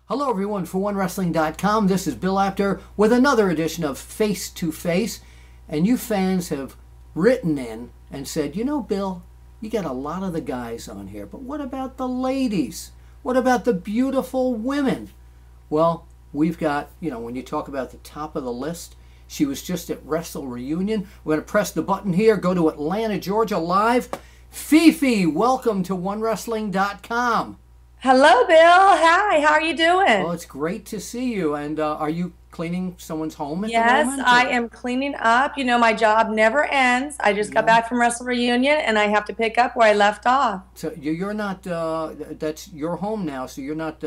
Hello, everyone, for OneWrestling.com. This is Bill Apter with another edition of Face to Face. And you fans have written in and said, you know, Bill, you got a lot of the guys on here, but what about the ladies? What about the beautiful women? Well, we've got, when you talk about the top of the list, she was just at Wrestle Reunion. We're going to press the button here, go to Atlanta, Georgia live. Fifi, welcome to OneWrestling.com. Hello, Bill. Hi, how are you doing? Well, it's great to see you. And are you cleaning someone's home at the Yes, moment? I am cleaning up. You know, my job never ends. I just got back from Wrestle Reunion, and I have to pick up where I left off. So you're not, that's your home now, so you're not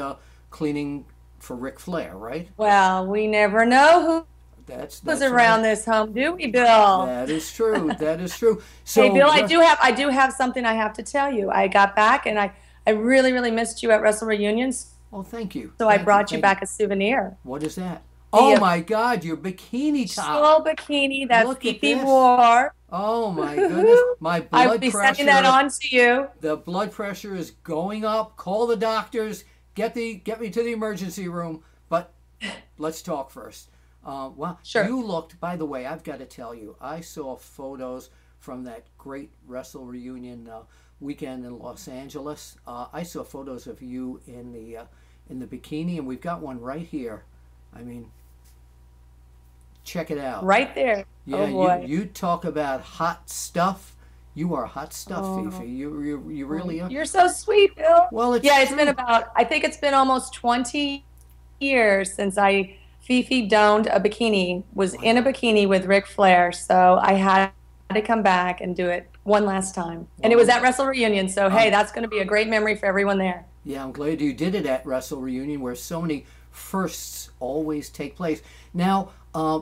cleaning for Ric Flair, right? Well, we never know who That's was around right. this home, do we, Bill? That is true. That is true. So, Hey, Bill, I do have something I have to tell you. I got back, and I really, really missed you at Wrestle Reunion, oh, thank you. so I brought you back a souvenir. What is that? The Oh my God, your bikini top. full bikini that Look at Fifi this. wore. Oh my goodness. My I will blood be pressure. sending that on to you. The blood pressure is going up. Call the doctors. Get me to the emergency room. But let's talk first. Wow. Sure. You looked, by the way, I've got to tell you, I saw photos from that great Wrestle Reunion weekend in Los Angeles. I saw photos of you in the bikini, and we've got one right here. I mean, check it out. Right there. Yeah, Oh, boy. you talk about hot stuff. You are hot stuff, Oh. Fifi. You really are. You're so sweet, Bill. Well, it's Yeah, it's true. been I think it's been almost 20 years since I Fifi donned a bikini, was in a bikini with Ric Flair. So I had to come back and do it one last time. And it was at Wrestle Reunion. So, hey, that's going to be a great memory for everyone there. Yeah, I'm glad you did it at Wrestle Reunion, where so many firsts always take place. Now,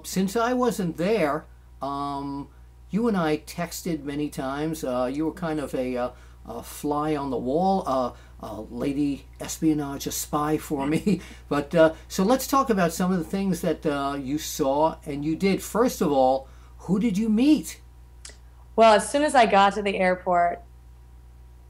since I wasn't there, you and I texted many times. You were kind of a fly on the wall, a lady espionage, a spy for me. But so let's talk about some of the things that you saw and you did. First of all, who did you meet? Well, as soon as I got to the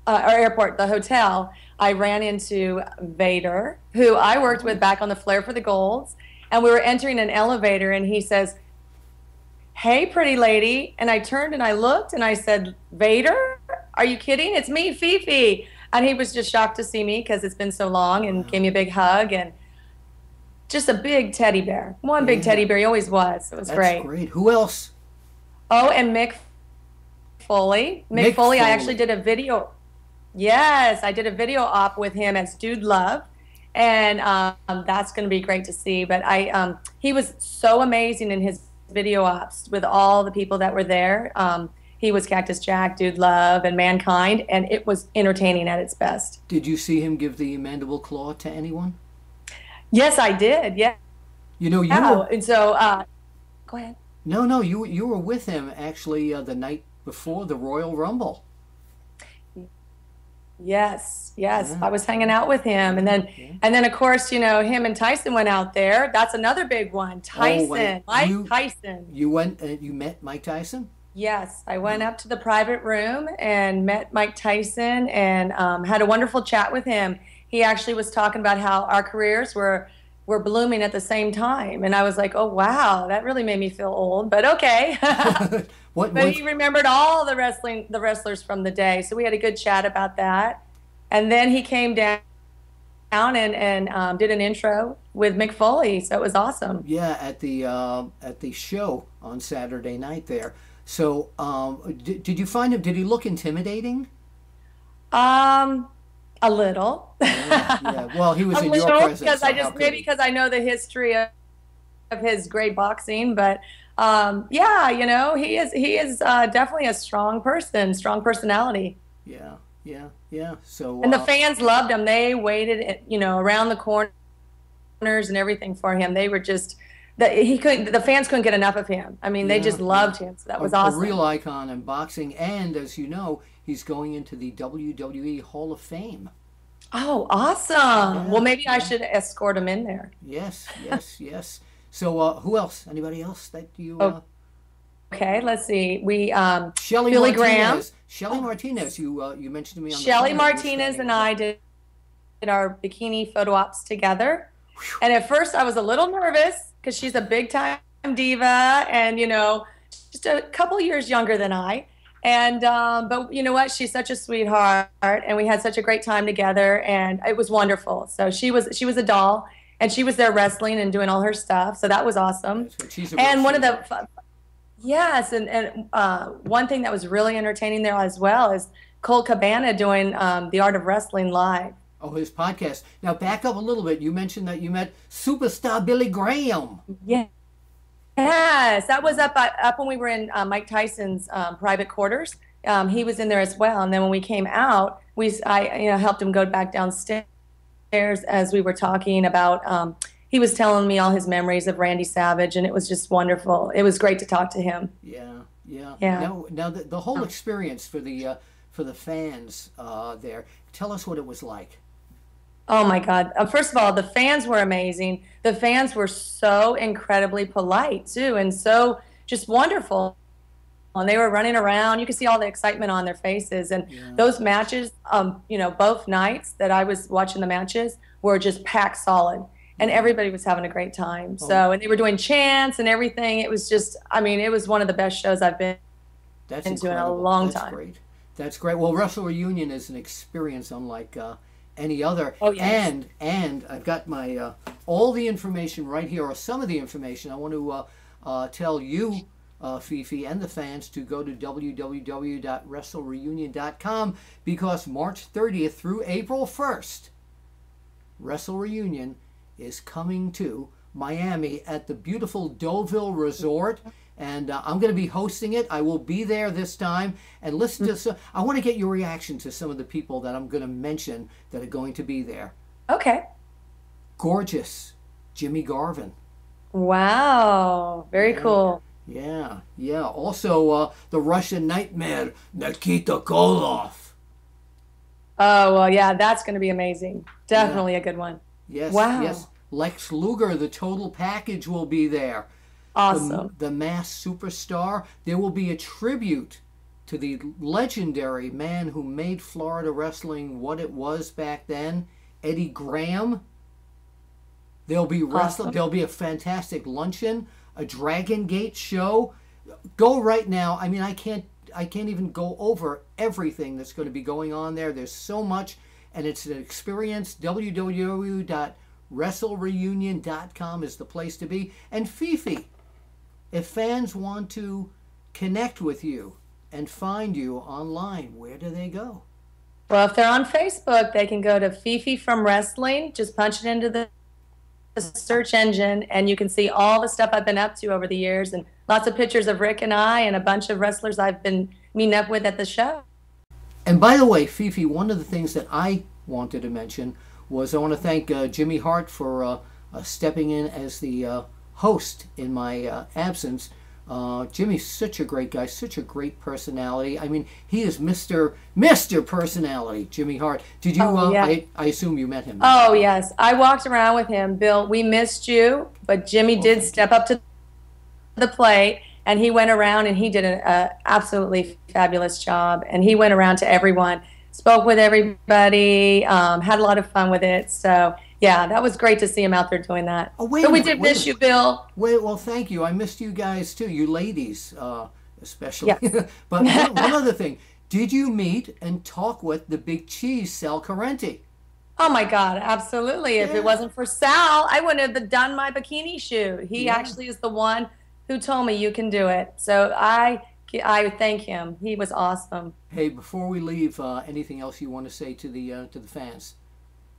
the hotel, I ran into Vader, who I worked with back on the Flair for the Golds, and we were entering an elevator, and he says, "Hey, pretty lady," and I turned and I looked, and I said, "Vader? Are you kidding? It's me, Fifi." And he was just shocked to see me because it's been so long, and gave me a big hug, and just a big teddy bear. One big teddy bear. He always was. It was That's great. great. Who else? Oh, and Mick Foley. Mick Foley, I actually did a video. Yes, I did a video op with him as Dude Love, and that's going to be great to see. But he was so amazing in his video ops with all the people that were there. He was Cactus Jack, Dude Love, and Mankind, and it was entertaining at its best. Did you see him give the mandible claw to anyone? Yes, I did. Yeah. You know, And so, go ahead. No, you were with him actually the night before the Royal Rumble. Yes, yes. Yeah. I was hanging out with him, and then of course, him and Tyson went out there. That's another big one. Tyson, Mike Tyson. You went and you met Mike Tyson? Yes, I went up to the private room and met Mike Tyson and had a wonderful chat with him. He actually was talking about how our careers were blooming at the same time, and I was like, oh wow, that really made me feel old, but okay. But he remembered all the wrestlers from the day, so we had a good chat about that. And then he came down and did an intro with Mick Foley, so it was awesome. Yeah, at the show on Saturday night there. So, did you find him? Did he look intimidating? A little. Yeah. Well, he was A in your little, presence. because So I how just could maybe he? because I know the history of his great boxing, but yeah, he is definitely a strong person, strong personality. Yeah. So, And the fans loved him. They waited, around the corners and everything for him. They were just the fans couldn't get enough of him. I mean, they just loved him. So that was awesome. A real icon in boxing, and as you know, he's going into the WWE Hall of Fame. Oh, awesome. Yeah, Well, maybe I should escort him in there. Yes. So, who else? Anybody else that you? Okay, let's see. Shelly Billy Martinez. Graham. Shelly Martinez. You mentioned to me on the Shelly phone. Martinez and I did our bikini photo ops together. And at first I was a little nervous because she's a big time diva and, just a couple years younger than I. And, but you know what? She's such a sweetheart and we had such a great time together and it was wonderful. So she was a doll and she was there wrestling and doing all her stuff. So that was awesome. She's a And one of sweetheart. the, yes, and one thing that was really entertaining there as well is Cole Cabana doing The Art of Wrestling live. Oh, his podcast. Now back up a little bit. You mentioned that you met superstar Billy Graham. Yeah. Yes, that was up when we were in Mike Tyson's private quarters. He was in there as well, and then when we came out, I helped him go back downstairs as we were talking about. He was telling me all his memories of Randy Savage, and it was just wonderful. It was great to talk to him. Yeah, yeah. Yeah. Now the whole experience for the fans there. Tell us what it was like. Oh my God. First of all, the fans were amazing. The fans were so incredibly polite too, and so just wonderful. And they were running around. You could see all the excitement on their faces. And those matches, both nights that I was watching the matches were just packed solid. And everybody was having a great time. So, and they were doing chants and everything. It was just, it was one of the best shows I've been That's into in a incredible. long That's time. Great. That's great. Well, Wrestle Reunion is an experience unlike any other. Oh, yes. And I've got my all the information right here, or some of the information. I want to tell you, Fifi, and the fans to go to www.wrestlereunion.com because March 30th through April 1st, Wrestle Reunion is coming to Miami at the beautiful Deauville Resort. And I'm going to be hosting it. I will be there this time. And listen to I want to get your reaction to some of the people that I'm going to mention that are going to be there. Okay. Gorgeous Jimmy Garvin. Wow. Very cool. Yeah, yeah. Also, the Russian Nightmare, Nikita Koloff. Oh, well, yeah, that's going to be amazing. Definitely a good one. Yes, Wow. yes. Lex Luger, the total package, will be there. Awesome. The Masked Superstar. There will be a tribute to the legendary man who made Florida wrestling what it was back then, Eddie Graham. There'll be wrestling. Awesome. There'll be a fantastic luncheon, a Dragon Gate show. Go right now. I can't even go over everything that's going to be going on there. There's so much, and it's an experience. www.wrestlereunion.com is the place to be. And Fifi, if fans want to connect with you and find you online, where do they go? Well, if they're on Facebook, they can go to Fifi from Wrestling. Just punch it into the search engine, and you can see all the stuff I've been up to over the years, and lots of pictures of Rick and I, and a bunch of wrestlers I've been meeting up with at the show. And by the way, Fifi, one of the things that I wanted to mention was I want to thank Jimmy Hart for stepping in as the host in my absence. Jimmy's such a great guy, such a great personality. He is Mr. Personality, Jimmy Hart. Did you, I assume you met him. Oh, yes. I walked around with him. Bill, we missed you, but Jimmy did step up to the plate, and he went around, and he did an absolutely fabulous job. And he went around to everyone, spoke with everybody, had a lot of fun with it. So, yeah, that was great to see him out there doing that. Oh, wait but a we minute, did miss you, Bill. Well, thank you. I missed you guys, too. You ladies, especially. Yes. But one other thing. Did you meet and talk with the Big Cheese, Sal Carenti? Oh, my God, absolutely. If it wasn't for Sal, I wouldn't have done my bikini shoot. He actually is the one who told me you can do it. So I thank him. He was awesome. Hey, before we leave, anything else you want to say to the fans?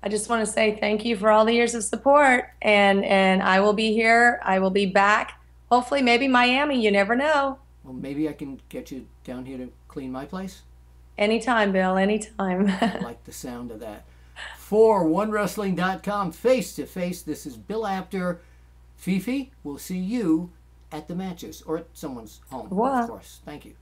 I just want to say thank you for all the years of support, and I will be here. I will be back. Hopefully, maybe Miami. You never know. Well, maybe I can get you down here to clean my place. Anytime, Bill. Anytime. I like the sound of that. For OneWrestling.com, face to face. This is Bill Apter. Fifi, we'll see you at the matches or at someone's home, of course. Thank you.